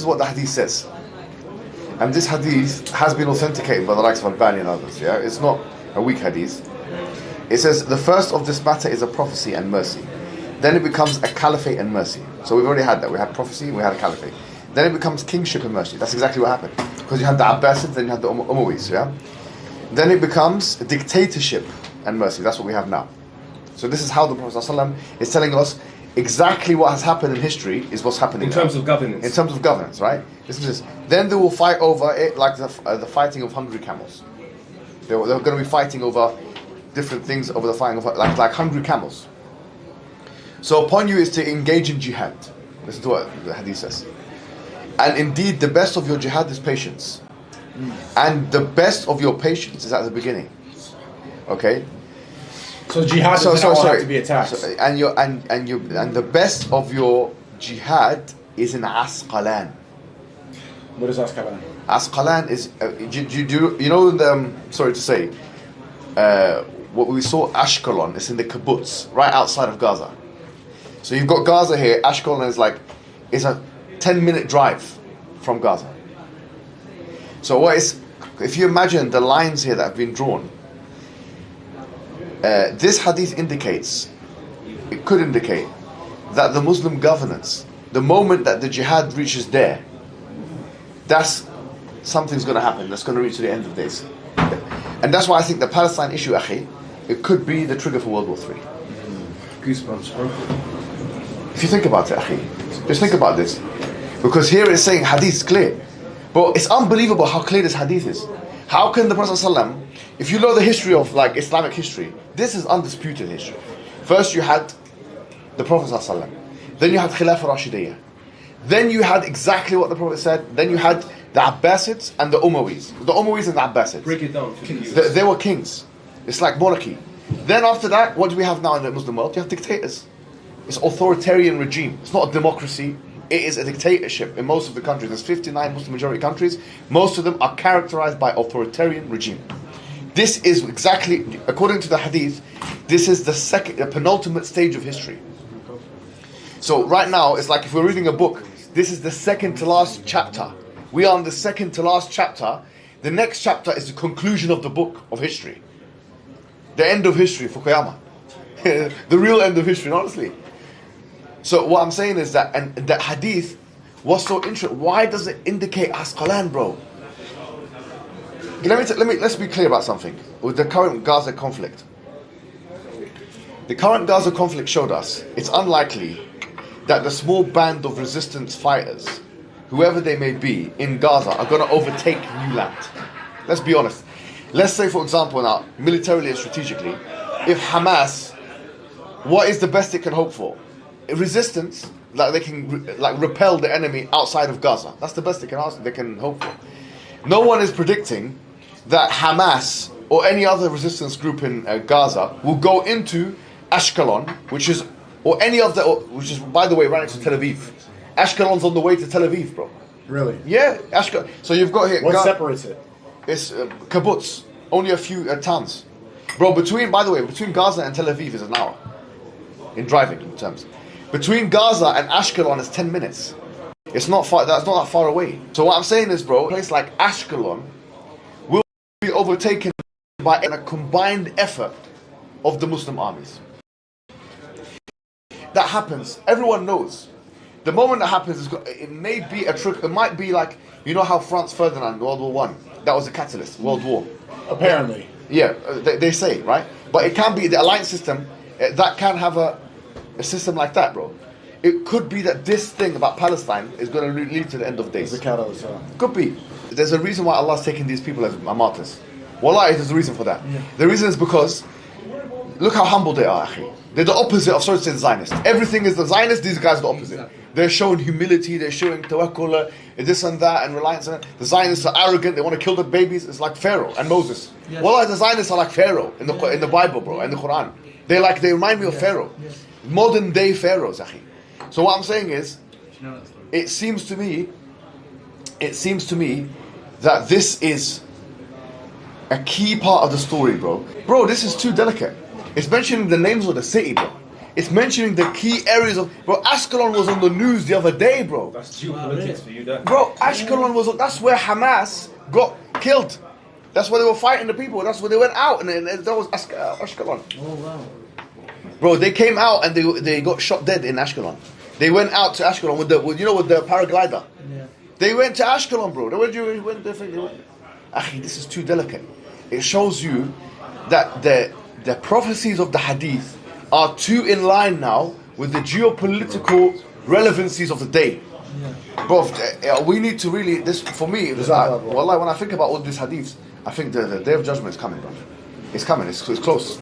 is what the hadith says. And this hadith has been authenticated by the likes of Albani and others. Yeah, it's not a weak hadith. It says the first of this matter is a prophecy and mercy. Then it becomes a caliphate and mercy. So we've already had that. We had prophecy, we had a caliphate. Then it becomes kingship and mercy. That's exactly what happened. Because you had the Abbasids, then you had the Umayyads. Yeah. Then it becomes dictatorship and mercy. That's what we have now. So this is how the Prophet ﷺ is telling us exactly what has happened in history is what's happening in terms of governance. In terms of governance, right? Listen to this. Then they will fight over it like the fighting of hungry camels. They're going to be fighting over different things, over the fighting of like hungry camels. So upon you is to engage in jihad. Listen to what the hadith says. And indeed, the best of your jihad is patience. And the best of your patience is at the beginning. Okay? So jihad doesn't all have to be attacked. And the best of your jihad is in Asqalan. What is Asqalan? Asqalan is you know sorry to say, what we saw Ashkelon is in the kibbutz right outside of Gaza. So you've got Gaza here. Ashkelon is a 10-minute drive from Gaza. So if you imagine the lines here that have been drawn, this hadith could indicate that the Muslim governance, the moment that the jihad reaches there, something's going to happen. That's going to reach to the end of days. And that's why I think the Palestine issue, akhi, it could be the trigger for World War III. Goosebumps, bro. If you think about it, akhi, just think about this. Because here it's saying hadith is clear. But it's unbelievable how clear this hadith is. How can the Prophet ﷺ, if you know the history of Islamic history, this is undisputed history. First you had the Prophet ﷺ. Then you had Khilafah Rashidiyah. Then you had exactly what the Prophet said. Then you had the Abbasids and the Umayyads. The Umayyads and the Abbasids. Break it down. They were kings. It's like monarchy. Then after that, what do we have now in the Muslim world? You have dictators. It's authoritarian regime. It's not a democracy. It is a dictatorship in most of the countries. There's 59 Muslim majority countries. Most of them are characterized by authoritarian regime. This is exactly, according to the hadith, this is the penultimate stage of history. So right now, it's like if we're reading a book, this is the second to last chapter. We are on the second to last chapter. The next chapter is the conclusion of the book of history. The end of history for Qiyamah. The real end of history, honestly. So what I'm saying is that, and that hadith was so interesting. Why does it indicate Asqalan, bro? Let's be clear about something. With the current Gaza conflict. The current Gaza conflict showed us it's unlikely that the small band of resistance fighters, whoever they may be, in Gaza are going to overtake new land. Let's be honest. Let's say, for example, now, militarily and strategically, if Hamas, what is the best it can hope for? Resistance, like they can repel the enemy outside of Gaza. That's the best they can hope for. No one is predicting that Hamas or any other resistance group in Gaza will go into Ashkelon, which is by the way right next to Tel Aviv. Ashkelon's on the way to Tel Aviv, bro. Really? Yeah, Ashkelon. So you've got here. What separates it? It's kibbutz. Only a few towns, bro. Between Gaza and Tel Aviv is an hour in driving terms. Between Gaza and Ashkelon is 10 minutes. It's not far. That's not that far away. So what I'm saying is, bro, a place like Ashkelon will be overtaken by a combined effort of the Muslim armies. That happens. Everyone knows. The moment that happens, it may be a trick. It might be like, you know how Franz Ferdinand, World War I, that was the catalyst, World War. Apparently. Yeah, they say, right? But it can be the alliance system, that can have a system like that, bro. It could be that this thing about Palestine is going to lead to the end of days. The catalyst, Could be. There's a reason why Allah's taking these people as martyrs. Wallahi, there's a reason for that. Yeah. The reason is because, look how humble they are, akhi. They're the opposite of, sorry to say, the Zionists. Everything is the Zionists, these guys are the opposite. They're showing humility, they're showing tawakkul, this and that, and reliance on it. The Zionists are arrogant, they want to kill the babies. It's like Pharaoh and Moses. Yes. Wallahi, the Zionists are like Pharaoh in the Bible, bro, and the Quran. They remind me of Pharaoh. Yes. Modern day pharaohs, akhi. So what I'm saying is, it seems to me that this is a key part of the story, bro. Bro, this is too delicate. It's mentioning the names of the city, bro. It's mentioning the key areas of. Bro, Ashkelon was on the news the other day, bro. That's geopolitics for you, that. Bro, Ashkelon was. That's where Hamas got killed. That's where they were fighting the people. That's where they went out, and that was Ashkelon. Oh wow. Bro, they came out and they got shot dead in Ashkelon. They went out to Ashkelon with the paraglider. Yeah. They went to Ashkelon, bro. They went. Akhi, this is too delicate. It shows you that the prophecies of the hadith are too in line now with the geopolitical relevancies of the day. Yeah. Bro, we need to really, this for me, wallah, when I think about all these hadiths, I think the day of judgment is coming, bro. It's coming, it's close.